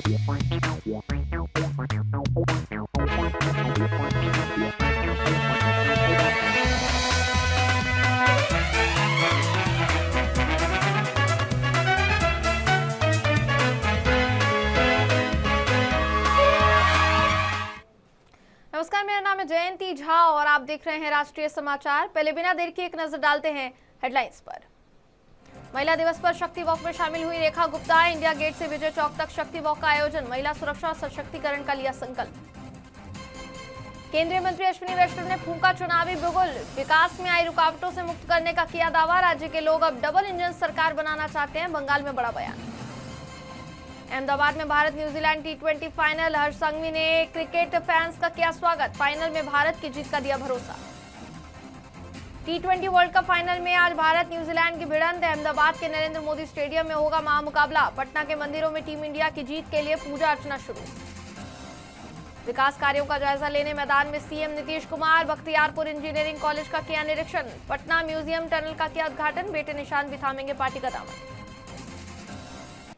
नमस्कार, मेरा नाम है जयंती झा और आप देख रहे हैं राष्ट्रीय समाचार। पहले बिना देर के एक नजर डालते हैं हेडलाइंस पर। महिला दिवस पर शक्ति वॉक में शामिल हुई रेखा गुप्ता। इंडिया गेट से विजय चौक तक शक्ति वॉक का आयोजन। महिला सुरक्षा और सशक्तिकरण का लिया संकल्प। केंद्रीय मंत्री अश्विनी वैष्णव ने फूंका चुनावी बिगुल। विकास में आई रुकावटों से मुक्त करने का किया दावा। राज्य के लोग अब डबल इंजन सरकार बनाना चाहते हैं। बंगाल में बड़ा बयान। अहमदाबाद में भारत न्यूजीलैंड टी20 फाइनल। हर्ष संघवी ने क्रिकेट फैंस का किया स्वागत। फाइनल में भारत की जीत का दिया भरोसा। टी20 वर्ल्ड कप फाइनल में आज भारत न्यूजीलैंड की भिड़ंत। अहमदाबाद के नरेंद्र मोदी स्टेडियम में होगा महामुकाबला। पटना के मंदिरों में टीम इंडिया की जीत के लिए पूजा अर्चना शुरू। विकास कार्यों का जायजा लेने मैदान में CM Nitish Kumar. Bakhtiyarpur engineering college का किया निरीक्षण। पटना म्यूजियम टनल का किया उद्घाटन। बेटे निशान भी थामेंगे पार्टी का दामन।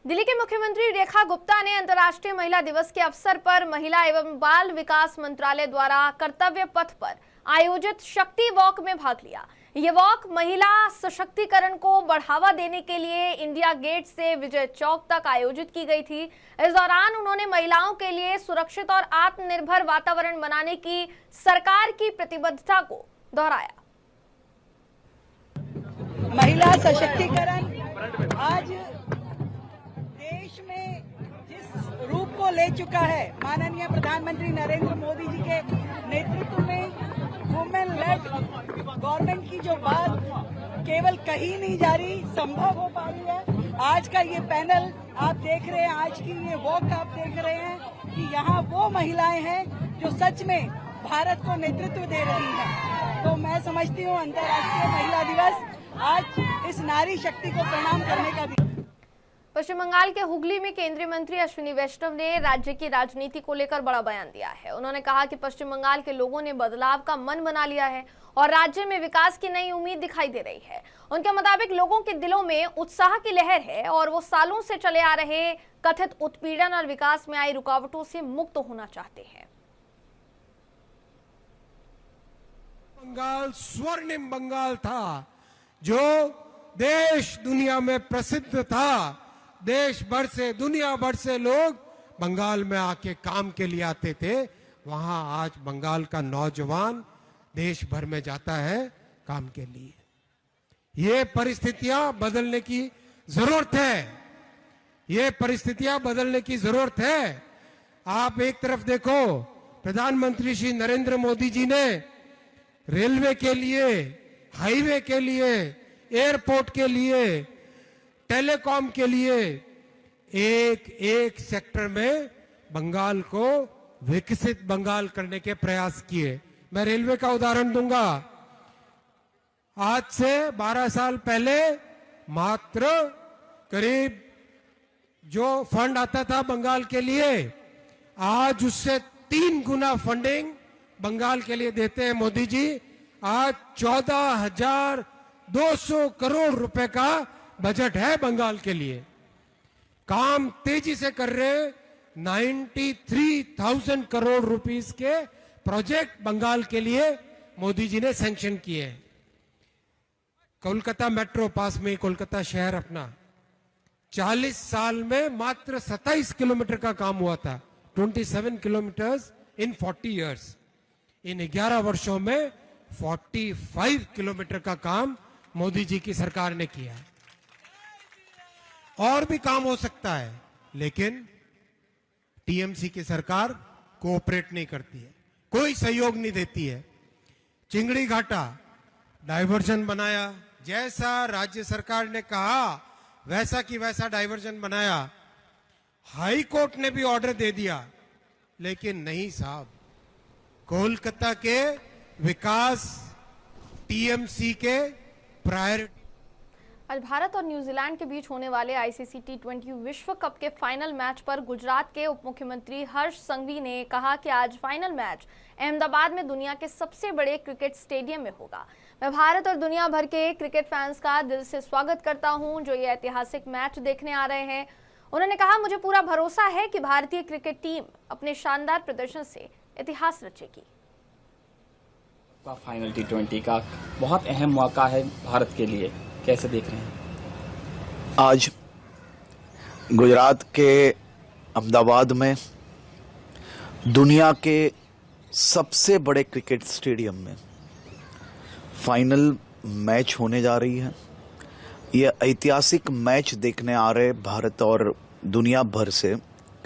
दिल्ली के मुख्यमंत्री रेखा गुप्ता ने अंतर्राष्ट्रीय महिला दिवस के अवसर पर महिला एवं बाल विकास मंत्रालय द्वारा कर्तव्य पथ पर आयोजित शक्ति वॉक में भाग लिया। ये वॉक महिला सशक्तिकरण को बढ़ावा देने के लिए इंडिया गेट से विजय चौक तक आयोजित की गई थी। इस दौरान उन्होंने महिलाओं के लिए सुरक्षित और आत्मनिर्भर वातावरण बनाने की सरकार की प्रतिबद्धता को दोहराया। महिला सशक्तिकरण आज देश में जिस रूप को ले चुका है, माननीय प्रधानमंत्री नरेंद्र मोदी जी के नेतृत्व में वुमेन लेड गवर्नमेंट की जो बात केवल कही नहीं जा रही, संभव हो पा रही है। आज का ये पैनल आप देख रहे हैं, आज की ये वॉक आप देख रहे हैं कि यहाँ वो महिलाएं हैं जो सच में भारत को नेतृत्व दे रही हैं। तो मैं समझती हूँ अंतर्राष्ट्रीय महिला दिवस आज इस नारी शक्ति को प्रणाम करने का दिन। पश्चिम बंगाल के हुगली में केंद्रीय मंत्री अश्विनी वैष्णव ने राज्य की राजनीति को लेकर बड़ा बयान दिया है। उन्होंने कहा कि पश्चिम बंगाल के लोगों ने बदलाव का मन बना लिया है और राज्य में विकास की नई उम्मीद दिखाई दे रही है। उनके मुताबिक लोगों के दिलों में उत्साह की लहर है और वो सालों से चले आ रहे कथित उत्पीड़न और विकास में आई रुकावटों से मुक्त होना चाहते हैं। बंगाल स्वर्णिम बंगाल था, जो देश दुनिया में प्रसिद्ध था। देश भर से, दुनिया भर से लोग बंगाल में आके काम के लिए आते थे। वहां आज बंगाल का नौजवान देश भर में जाता है काम के लिए। ये परिस्थितियां बदलने की जरूरत है। ये परिस्थितियां बदलने की जरूरत है। आप एक तरफ देखो, प्रधानमंत्री श्री नरेंद्र मोदी जी ने रेलवे के लिए, हाईवे के लिए, एयरपोर्ट के लिए, टेलीकॉम के लिए एक एक सेक्टर में बंगाल को विकसित बंगाल करने के प्रयास किए। मैं रेलवे का उदाहरण दूंगा। आज से 12 साल पहले मात्र करीब जो फंड आता था बंगाल के लिए, आज उससे 3 गुना फंडिंग बंगाल के लिए देते हैं मोदी जी। आज 14,200 करोड़ रुपए का बजट है बंगाल के लिए। काम तेजी से कर रहे 93,000 करोड़ रुपीस के प्रोजेक्ट बंगाल के लिए मोदी जी ने सैंक्शन किए। कोलकाता मेट्रो, पास में कोलकाता शहर अपना, 40 साल में मात्र 27 किलोमीटर का काम हुआ था। 27 किलोमीटर्स इन 40 इयर्स। इन 11 वर्षों में 45 किलोमीटर का काम मोदी जी की सरकार ने किया। और भी काम हो सकता है, लेकिन टीएमसी की सरकार कोऑपरेट नहीं करती है, कोई सहयोग नहीं देती है। चिंगड़ी घाटा डायवर्जन बनाया, जैसा राज्य सरकार ने कहा वैसा की वैसा डायवर्जन बनाया। हाई कोर्ट ने भी ऑर्डर दे दिया, लेकिन नहीं साहब, कोलकाता के विकास टीएमसी के प्रायोरिटी। आज भारत और न्यूजीलैंड के बीच होने वाले आईसीसी टी20 विश्व कप के फाइनल मैच पर गुजरात के उप मुख्यमंत्री हर्ष संघवी ने कहा कि आज फाइनल मैच अहमदाबाद में दुनिया के सबसे बड़े क्रिकेट स्टेडियम में होगा। मैं भारत और दुनिया भर के क्रिकेट फैंस का दिल से स्वागत करता हूं जो ये ऐतिहासिक मैच देखने आ रहे हैं। उन्होंने कहा, मुझे पूरा भरोसा है कि भारतीय क्रिकेट टीम अपने शानदार प्रदर्शन से इतिहास रचेगी। फाइनल T20 का बहुत अहम मौका है भारत के लिए, कैसे देख रहे हैं? आज गुजरात के अहमदाबाद में दुनिया के सबसे बड़े क्रिकेट स्टेडियम में फाइनल मैच होने जा रही है। यह ऐतिहासिक मैच देखने आ रहे भारत और दुनिया भर से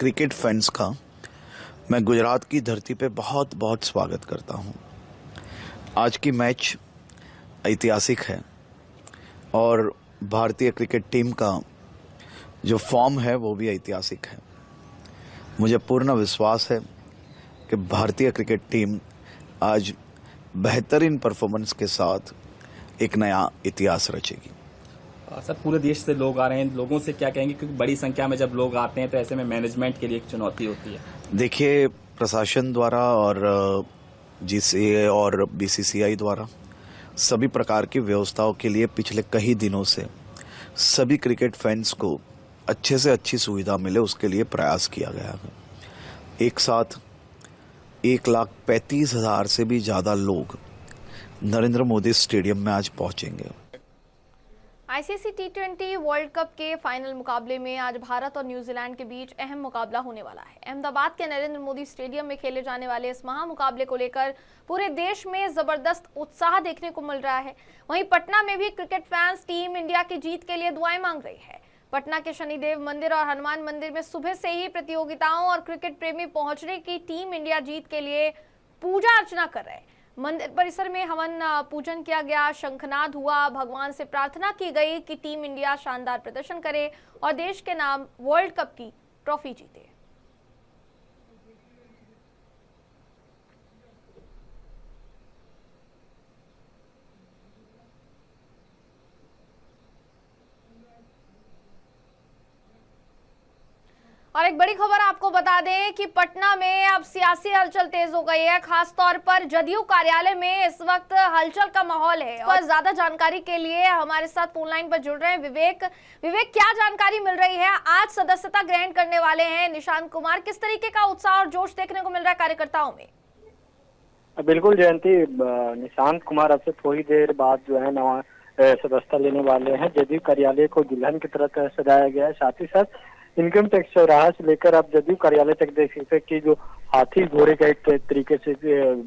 क्रिकेट फैंस का मैं गुजरात की धरती पे बहुत बहुत स्वागत करता हूं। आज की मैच ऐतिहासिक है और भारतीय क्रिकेट टीम का जो फॉर्म है वो भी ऐतिहासिक है। मुझे पूर्ण विश्वास है कि भारतीय क्रिकेट टीम आज बेहतरीन परफॉर्मेंस के साथ एक नया इतिहास रचेगी। सर, पूरे देश से लोग आ रहे हैं, लोगों से क्या कहेंगे, क्योंकि बड़ी संख्या में जब लोग आते हैं तो ऐसे में मैनेजमेंट के लिए एक चुनौती होती है। देखिए, प्रशासन द्वारा और GCA और BCCI द्वारा सभी प्रकार की व्यवस्थाओं के लिए पिछले कई दिनों से सभी क्रिकेट फैंस को अच्छे से अच्छी सुविधा मिले उसके लिए प्रयास किया गया है। एक साथ 1,35,000 से भी ज़्यादा लोग नरेंद्र मोदी स्टेडियम में आज पहुंचेंगे। ICC T20 वर्ल्ड कप के फाइनल मुकाबले में आज भारत और न्यूजीलैंड के बीच अहम मुकाबला होने वाला है। अहमदाबाद के नरेंद्र मोदी स्टेडियम में खेले जाने वाले इस महामुकाबले को लेकर पूरे देश में जबरदस्त उत्साह देखने को मिल रहा है। वहीं पटना में भी क्रिकेट फैंस टीम इंडिया की जीत के लिए दुआएं मांग रही है। पटना के शनिदेव मंदिर और हनुमान मंदिर में सुबह से ही प्रतियोगिताओं और क्रिकेट प्रेमी पहुंचने की टीम इंडिया जीत के लिए पूजा अर्चना कर रहे हैं। मंदिर परिसर में हवन पूजन किया गया, शंखनाद हुआ, भगवान से प्रार्थना की गई कि टीम इंडिया शानदार प्रदर्शन करे और देश के नाम वर्ल्ड कप की ट्रॉफी जीते। और एक बड़ी खबर आपको बता दें कि पटना में अब सियासी हलचल तेज हो गई है। खास तौर पर जदयू कार्यालय में इस वक्त हलचल का माहौल है और ज्यादा जानकारी के लिए हमारे साथ फोन लाइन पर जुड़ रहे हैं विवेक। क्या जानकारी मिल रही है? आज सदस्यता ग्रहण करने वाले हैं निशांत कुमार, किस तरीके का उत्साह और जोश देखने को मिल रहा है कार्यकर्ताओं में? बिल्कुल जयंती, निशांत कुमार अब से थोड़ी देर बाद जो है नवा सदस्यता लेने वाले हैं। जदयू कार्यालय को दुल्हन की तरह सजाया गया है। साथ ही साथ इनकम टैक्स चौराहा से लेकर अब जदयू कार्यालय तक देख सकते हैं कि जो हाथी घोड़े का एक तरीके से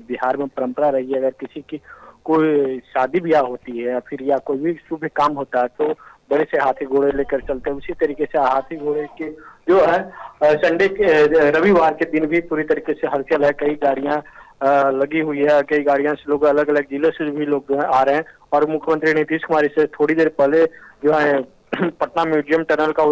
बिहार में परंपरा रही है। अगर किसी की कोई शादी ब्याह होती है या फिर या कोई भी शुभ काम होता है तो बड़े से हाथी घोड़े लेकर चलते हैं। उसी तरीके से हाथी घोड़े के जो है संडे के रविवार के दिन भी पूरी तरीके से हलचल है। कई गाड़ियां लगी हुई है, कई गाड़ियां से लोग अलग अलग जिलों से भी लोग आ रहे हैं। और मुख्यमंत्री नीतीश कुमार इससे थोड़ी देर पहले जो है पटना म्यूजियम टनल का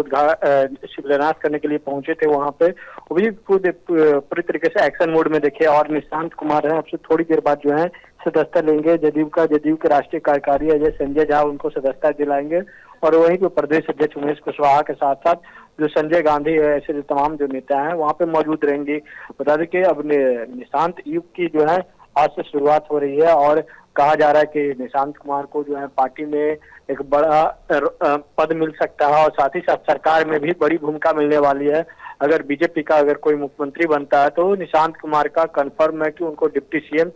शिलान्यास करने के लिए पहुंचे थे। वहां पे वो भी पूरी तरीके से एक्शन मोड में देखे। और निशांत कुमार है, अब से थोड़ी देर बाद जो है सदस्यता लेंगे। जदयू के राष्ट्रीय कार्यकारी अजय संजय झा उनको सदस्यता दिलाएंगे। और वहीं पे प्रदेश अध्यक्ष उमेश कुशवाहा के साथ साथ जो संजय गांधी है, ऐसे जो तमाम जो नेता हैं वहाँ पे मौजूद रहेंगे। बता दें कि अब निशांत युग की जो है आज से शुरुआत हो रही है और कहा जा रहा है कि निशांत कुमार को जो है पार्टी में एक बड़ा पद मिल सकता है और साथ ही साथ सरकार में भी बड़ी भूमिका मिलने वाली है। अगर बीजेपी का अगर कोई मुख्यमंत्री बनता है तो निशांत कुमार का कंफर्म है कि उनको डिप्टी CM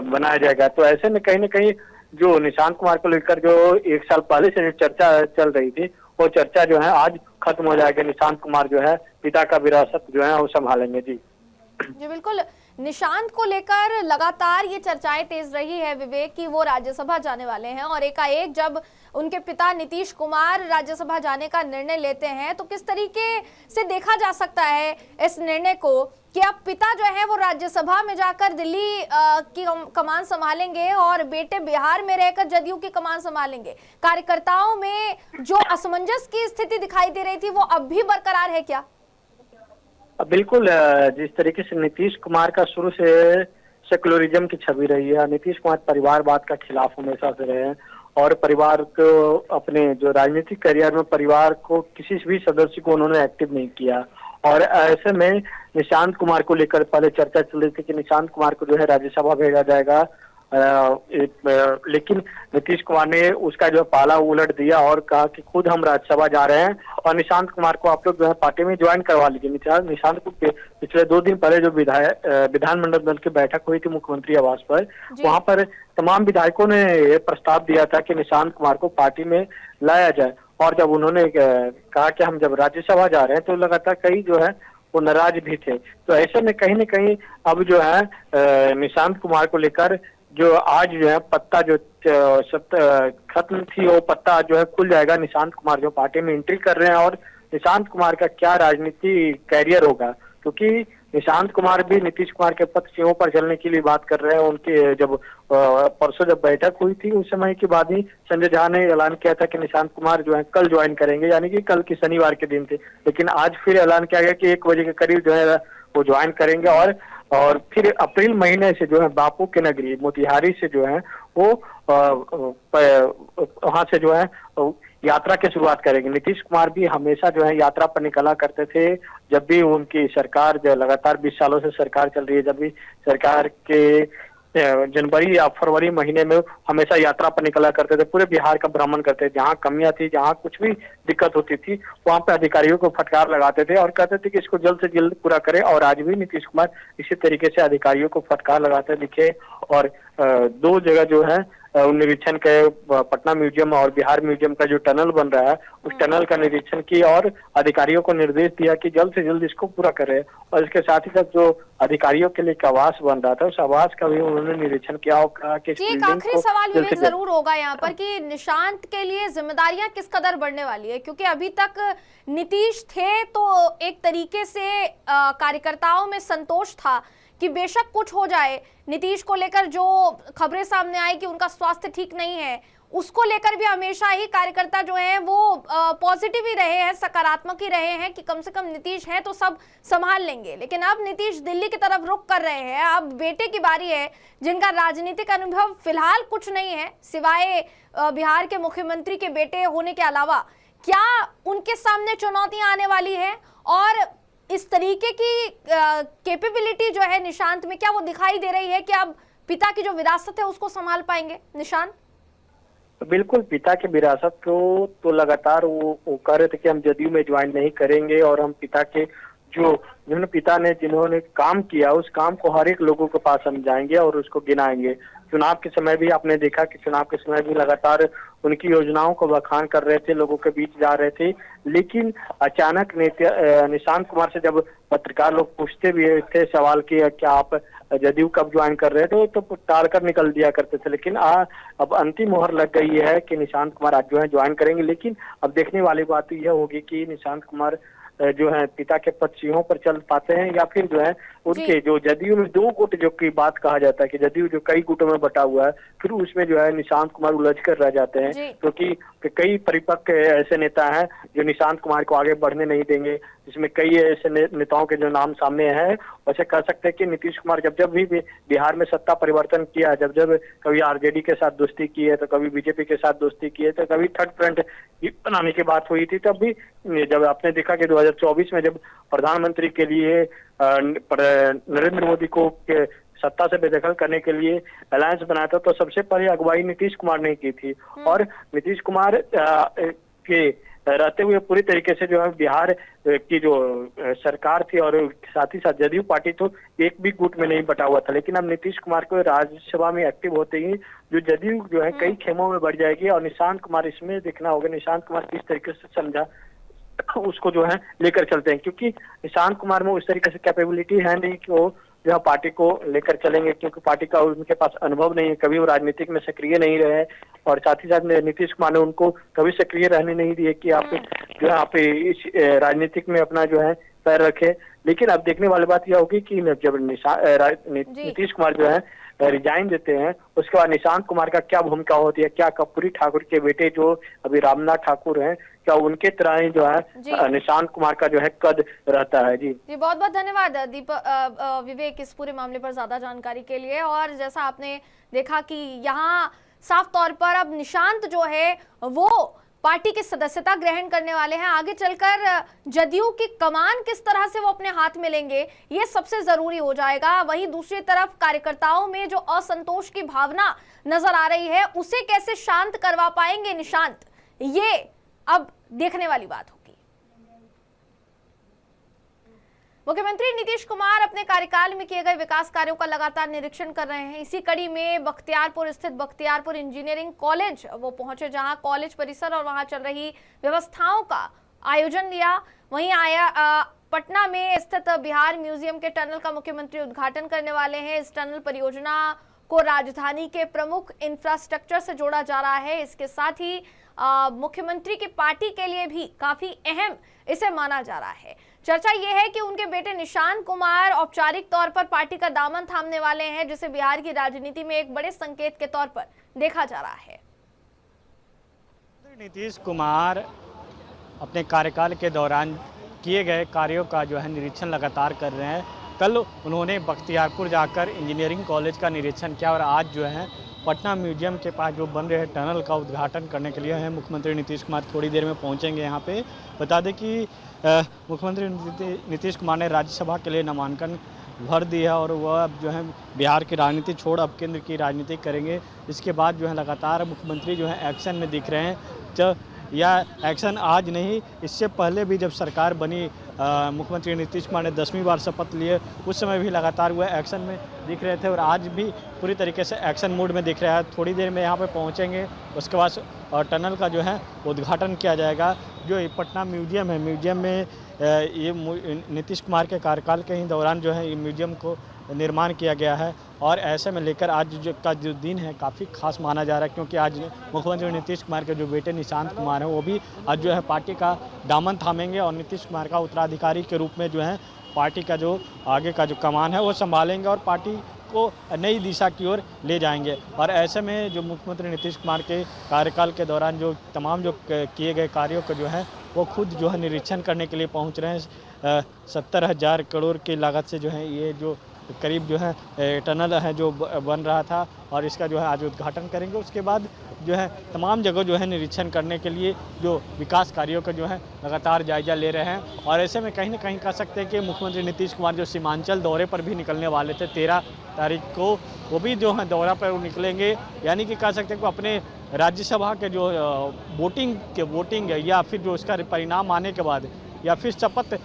बनाया जाएगा। तो ऐसे में कहीं ना कहीं जो निशांत कुमार को लेकर जो एक साल पहले से चर्चा चल रही थी वो चर्चा जो है आज खत्म हो जाएगी। निशांत कुमार जो है पिता का विरासत जो है वो संभालेंगे। जी बिल्कुल, निशांत को लेकर लगातार ये चर्चाएं तेज रही है विवेक कि वो राज्यसभा जाने वाले हैं और एकाएक जब उनके पिता नीतीश कुमार राज्यसभा जाने का निर्णय लेते हैं तो किस तरीके से देखा जा सकता है इस निर्णय को कि अब पिता जो है वो राज्यसभा में जाकर दिल्ली की कमान संभालेंगे और बेटे बिहार में रहकर जदयू की कमान संभालेंगे। कार्यकर्ताओं में जो असमंजस की स्थिति दिखाई दे रही थी वो अब भी बरकरार है क्या? बिल्कुल, जिस तरीके से नीतीश कुमार का शुरू से सेकुलरिज्म की छवि रही है। नीतीश कुमार परिवारवाद का खिलाफ हमेशा से रहे हैं और परिवार को अपने जो राजनीतिक करियर में परिवार को किसी भी सदस्य को उन्होंने एक्टिव नहीं किया। और ऐसे में निशांत कुमार को लेकर पहले चर्चा चल रही थी कि निशांत कुमार को जो है राज्यसभा भेजा जाएगा लेकिन नीतीश कुमार ने उसका जो पाला उलट दिया और कहा कि खुद हम राज्यसभा जा रहे हैं और निशांत कुमार को आप लोग जो है पार्टी में ज्वाइन करवा लीजिए। निशांत को पिछले 2 दिन पहले जो विधानमंडल दल की बैठक हुई थी मुख्यमंत्री आवास पर, वहां पर तमाम विधायकों ने ये प्रस्ताव दिया था कि निशांत कुमार को पार्टी में लाया जाए। और जब उन्होंने कहा कि हम जब राज्यसभा जा रहे हैं तो लगातार कई जो है वो नाराज भी थे। तो ऐसे में कहीं न कहीं अब जो है निशांत कुमार को लेकर जो आज जो है पत्ता जो खत्म थी वो पत्ता जो है खुल जाएगा। निशांत कुमार जो पार्टी में एंट्री कर रहे हैं और निशांत कुमार का क्या राजनीति कैरियर होगा, क्योंकि निशांत कुमार भी नीतीश कुमार के पद चिन्हों पर चलने के लिए बात कर रहे हैं। उनके जब परसों जब बैठक हुई थी उस समय के बाद ही संजय झा ने ऐलान किया था कि निशांत कुमार जो है कल ज्वाइन करेंगे, यानी कि कल की शनिवार के दिन थे। लेकिन आज फिर ऐलान किया गया कि 1 बजे के करीब जो है वो ज्वाइन करेंगे और फिर अप्रैल महीने से जो है बापू के नगरी मोतिहारी से जो है वो वहां से जो है यात्रा की शुरुआत करेंगे। नीतीश कुमार भी हमेशा जो है यात्रा पर निकला करते थे। जब भी उनकी सरकार जो लगातार 20 सालों से सरकार चल रही है, जब भी सरकार के जनवरी या फरवरी महीने में हमेशा यात्रा पर निकला करते थे, पूरे बिहार का भ्रमण करते थे। जहाँ कमियां थी, जहाँ कुछ भी दिक्कत होती थी, वहां पे अधिकारियों को फटकार लगाते थे और कहते थे कि इसको जल्द से जल्द पूरा करें। और आज भी नीतीश कुमार इसी तरीके से अधिकारियों को फटकार लगाते दिखे और 2 जगह जो है निरीक्षण के, पटना म्यूजियम और बिहार म्यूजियम का जो टनल बन रहा है उस टनल का निरीक्षण किया और अधिकारियों को निर्देश दिया कि जल्द से जल्द इसको पूरा करें। और इसके साथ ही साथ जो अधिकारियों के लिए एक आवास बन रहा था उस आवास का भी उन्होंने निरीक्षण किया और कहा कि एक आखिरी सवाल विवेक जरूर होगा यहाँ पर कि निशांत के लिए जिम्मेदारियां किस कदर बढ़ने वाली है, क्योंकि अभी तक नीतीश थे तो एक तरीके से कार्यकर्ताओं में संतोष था कि बेशक कुछ हो जाए। नीतीश को लेकर जो खबरें सामने आई कि उनका स्वास्थ्य ठीक नहीं है, उसको लेकर भी हमेशा ही कार्यकर्ता जो है वो पॉजिटिव ही रहे हैं, सकारात्मक ही रहे हैं कि कम से कम नीतीश है तो सब संभाल लेंगे। लेकिन अब नीतीश दिल्ली की तरफ रुख कर रहे हैं, अब बेटे की बारी है जिनका राजनीतिक अनुभव फिलहाल कुछ नहीं है सिवाय बिहार के मुख्यमंत्री के बेटे होने के अलावा। क्या उनके सामने चुनौतियां आने वाली है और इस तरीके की कैपेबिलिटी जो है निशांत में, क्या वो दिखाई दे रही है कि अब पिता की जो विरासत है उसको संभाल पाएंगे निशांत? बिल्कुल, पिता की विरासत को तो लगातार वो कह रहे थे कि हम जदयू में ज्वाइन नहीं करेंगे और हम पिता के जिन्होंने पिता ने जिन्होंने काम किया उस काम को हर एक लोगों के पास हम जाएंगे और उसको गिनाएंगे। चुनाव के समय भी आपने देखा कि चुनाव के समय भी लगातार उनकी योजनाओं को बखान कर रहे थे, लोगों के बीच जा रहे थे। लेकिन अचानक निशांत कुमार से जब पत्रकार लोग पूछते भी थे सवाल किया कि आप जदयू कब ज्वाइन कर रहे थे, तो टाल कर निकल दिया करते थे। लेकिन अब अंतिम मोहर लग गई है कि निशांत कुमार आज जो है ज्वाइन करेंगे। लेकिन अब देखने वाली बात यह होगी कि निशांत कुमार जो है पिता के पद चिन्हों पर चल पाते हैं या फिर जो है उनके जो जदयू में 2 गुट जो की बात कहा जाता है कि जदयू जो कई गुटों में बटा हुआ है, फिर उसमें जो है निशांत कुमार उलझ कर रह जाते हैं, क्योंकि कई परिपक्व ऐसे नेता हैं जो निशांत कुमार को आगे बढ़ने नहीं देंगे। जिसमें कई ऐसे नेताओं के जो नाम सामने हैं, वैसे कह सकते हैं कि नीतीश कुमार जब भी बिहार में सत्ता परिवर्तन किया, जब कभी आरजेडी के साथ दोस्ती की है तो कभी बीजेपी के साथ दोस्ती की है तो कभी थर्ड फ्रंट बनाने की बात हुई थी, तब भी जब आपने देखा कि 2024 में जब प्रधानमंत्री के लिए नरेंद्र मोदी को सत्ता से बेदखल करने के लिए अलायंस बनाया था तो सबसे पहले अगुवाई नीतीश कुमार ने की थी। और नीतीश कुमार के रहते हुए पूरी तरीके से जो है बिहार की जो सरकार थी और साथ ही साथ जदयू पार्टी तो एक भी गुट में नहीं बटा हुआ था। लेकिन अब नीतीश कुमार को राज्यसभा में एक्टिव होते ही जो जदयू जो है कई खेमों में बढ़ जाएगी और निशांत कुमार इसमें देखना होगा निशांत कुमार किस तरीके से समझा उसको जो है लेकर चलते हैं, क्योंकि निशांत कुमार में उस तरीके से कैपेबिलिटी है नहीं कि वो जो है पार्टी को लेकर चलेंगे, क्योंकि पार्टी का उनके पास अनुभव नहीं है, कभी वो राजनीतिक में सक्रिय नहीं रहे और साथ ही साथ नीतीश कुमार ने उनको कभी सक्रिय रहने नहीं दिए कि आप जो है आप इस राजनीतिक में अपना जो है पैर रखे। लेकिन अब देखने वाली बात यह होगी कि जब नीतीश कुमार जो है रिजाइन देते हैं उसके बाद निशांत कुमार का क्या भूमिका होती है, क्या कर्पूरी ठाकुर के बेटे जो अभी रामनाथ ठाकुर हैं क्या उनके तरह ही जो है निशांत कुमार का जो है कद रहता है। जी बहुत बहुत धन्यवाद विवेक इस पूरे मामले पर ज्यादा जानकारी के लिए। और जैसा आपने देखा कि यहाँ साफ तौर पर अब निशांत जो है वो पार्टी की सदस्यता ग्रहण करने वाले हैं। आगे चलकर जदयू की कमान किस तरह से वो अपने हाथ में लेंगे, ये सबसे जरूरी हो जाएगा। वहीं दूसरी तरफ कार्यकर्ताओं में जो असंतोष की भावना नजर आ रही है, उसे कैसे शांत करवा पाएंगे निशांत, ये अब देखने वाली बात होगी। मुख्यमंत्री नीतीश कुमार अपने कार्यकाल में किए गए विकास कार्यों का लगातार निरीक्षण कर रहे हैं। इसी कड़ी में बख्तियारपुर स्थित बख्तियारपुर इंजीनियरिंग कॉलेज वो पहुंचे, जहां कॉलेज परिसर और वहां चल रही व्यवस्थाओं का आयोजन लिया। वहीं पटना में स्थित बिहार म्यूजियम के टनल का मुख्यमंत्री उद्घाटन करने वाले हैं। इस टनल परियोजना को राजधानी के प्रमुख इंफ्रास्ट्रक्चर से जोड़ा जा रहा है। इसके साथ ही मुख्यमंत्री की पार्टी के लिए भी काफी अहम इसे माना जा रहा है। चर्चा यह है कि उनके बेटे निशांत कुमार औपचारिक तौर पर पार्टी का दामन थामने वाले हैं, जिसे बिहार की राजनीति में एक बड़े संकेत के तौर पर देखा जा रहा है। नीतीश कुमार अपने कार्यकाल के दौरान किए गए कार्यों का जो है निरीक्षण लगातार कर रहे हैं। कल उन्होंने बख्तियारपुर जाकर इंजीनियरिंग कॉलेज का निरीक्षण किया और आज जो है पटना म्यूजियम के पास जो बन रहे टनल का उद्घाटन करने के लिए हैं मुख्यमंत्री नीतीश कुमार थोड़ी देर में पहुंचेंगे यहाँ पे। बता दें कि मुख्यमंत्री नीतीश कुमार ने राज्यसभा के लिए नामांकन भर दिया और वह अब जो है बिहार की राजनीति छोड़ अब केंद्र की राजनीति करेंगे। इसके बाद जो है लगातार मुख्यमंत्री जो है एक्शन में दिख रहे हैं। यह एक्शन आज नहीं, इससे पहले भी जब सरकार बनी मुख्यमंत्री नीतीश कुमार ने 10वीं बार शपथ लिए, उस समय भी लगातार वह एक्शन में दिख रहे थे और आज भी पूरी तरीके से एक्शन मोड में दिख रहा है। थोड़ी देर में यहाँ पे पहुँचेंगे, उसके बाद टनल का जो है उद्घाटन किया जाएगा। जो ये पटना म्यूजियम है, म्यूजियम में ये नीतीश कुमार के कार्यकाल के ही दौरान जो है ये म्यूजियम को निर्माण किया गया है और ऐसे में लेकर आज जो दिन है काफ़ी खास माना जा रहा है, क्योंकि आज मुख्यमंत्री नीतीश कुमार के जो बेटे निशांत कुमार हैं वो भी आज जो है पार्टी का दामन थामेंगे और नीतीश कुमार का उत्तराधिकारी के रूप में जो है पार्टी का जो आगे का जो कमान है वो संभालेंगे और पार्टी को नई दिशा की ओर ले जाएंगे। और ऐसे में जो मुख्यमंत्री नीतीश कुमार के कार्यकाल के दौरान जो तमाम जो किए गए कार्यों का जो है वो खुद जो है निरीक्षण करने के लिए पहुँच रहे हैं। 70,000 करोड़ की लागत से जो है ये जो करीब जो है टनल है जो बन रहा था और इसका जो है आज उद्घाटन करेंगे। उसके बाद जो है तमाम जगह जो है निरीक्षण करने के लिए जो विकास कार्यों का जो है लगातार जायजा ले रहे हैं। और ऐसे में कहीं ना कहीं कह सकते हैं कि मुख्यमंत्री नीतीश कुमार जो सीमांचल दौरे पर भी निकलने वाले थे 13 तारीख को, वो भी जो है दौरा पर निकलेंगे। यानी कि कह सकते हैं कि अपने राज्यसभा के जो वोटिंग है या फिर जो उसका परिणाम आने के बाद या फिर शपथ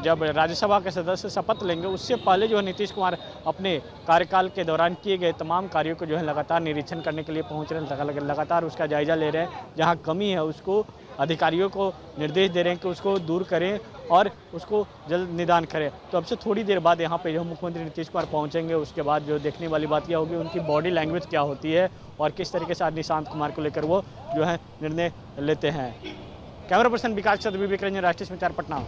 जब राज्यसभा के सदस्य शपथ लेंगे उससे पहले जो है नीतीश कुमार अपने कार्यकाल के दौरान किए गए तमाम कार्यों को जो है लगातार निरीक्षण करने के लिए पहुंच रहे हैं, लगातार उसका जायजा ले रहे हैं। जहां कमी है उसको अधिकारियों को निर्देश दे रहे हैं कि उसको दूर करें और उसको जल्द निदान करें। तो अब से थोड़ी देर बाद यहाँ पे जो मुख्यमंत्री नीतीश कुमार पहुँचेंगे, उसके बाद जो देखने वाली बात यह होगी उनकी बॉडी लैंग्वेज क्या होती है और किस तरीके से आज निशांत कुमार को लेकर वो जो है निर्णय लेते हैं। कैमरा पर्सन विकास चौधरी, विक्रंजन, राष्ट्रीय समाचार, पटना।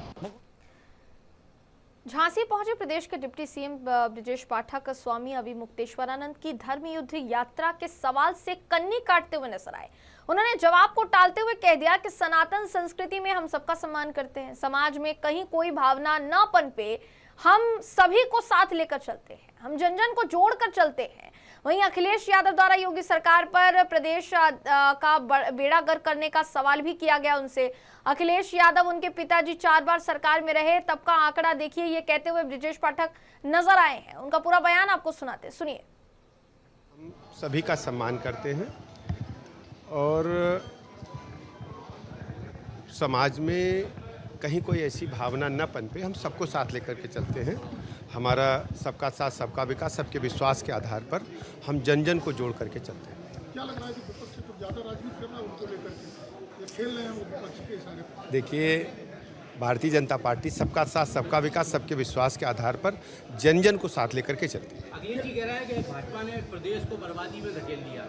झांसी पहुंचे प्रदेश के डिप्टी सीएम ब्रजेश पाठक स्वामी अभिमुक्तेश्वरानंद की धर्म युद्ध यात्रा के सवाल से कन्नी काटते हुए नजर आए। उन्होंने जवाब को टालते हुए कह दिया कि सनातन संस्कृति में हम सबका सम्मान करते हैं, समाज में कहीं कोई भावना न पनपे, हम सभी को साथ लेकर चलते हैं, हम जन जन को जोड़कर चलते हैं। वहीं अखिलेश यादव द्वारा योगी सरकार पर प्रदेश का बेड़ा गर्क करने का सवाल भी किया गया उनसे। अखिलेश यादव, उनके पिताजी 4 बार सरकार में रहे, तब का आंकड़ा देखिए, ये कहते हुए ब्रजेश पाठक नजर आए हैं। उनका पूरा बयान आपको सुनाते, सुनिए। हम सभी का सम्मान करते हैं और समाज में कहीं कोई ऐसी भावना न पनपे, हम सबको साथ लेकर के चलते हैं। हमारा सबका साथ सबका विकास, सबके विश्वास के आधार पर हम जन जन को जोड़ करके चलते हैं। क्या लग रहा है कि विपक्ष से कुछ ज़्यादा राजनीति कर रहा है उनको लेकर के, ये खेल रहे हैं विपक्ष के इशारे पर? देखिए, भारतीय जनता पार्टी सबका साथ सबका विकास सबके विश्वास के आधार पर जन जन को साथ लेकर के चलती है। अखिलेश जी कह रहा है कि भाजपा ने प्रदेश को बर्बादी में धकेल दिया।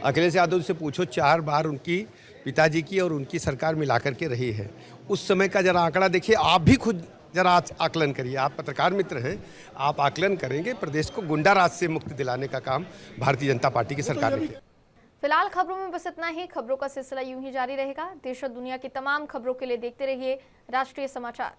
अखिलेश यादव से पूछो, 4 बार उनकी पिताजी की और उनकी सरकार मिला करके रही है। उस समय का जरा आंकड़ा देखिए, आप भी खुद जरा आकलन करिए। आप पत्रकार मित्र हैं, आप आकलन करेंगे। प्रदेश को गुंडा राज से मुक्ति दिलाने का काम भारतीय जनता पार्टी की सरकार ने किया। फिलहाल खबरों में बस इतना ही। खबरों का सिलसिला यूं ही जारी रहेगा। देश और दुनिया की तमाम खबरों के लिए देखते रहिए राष्ट्रीय समाचार।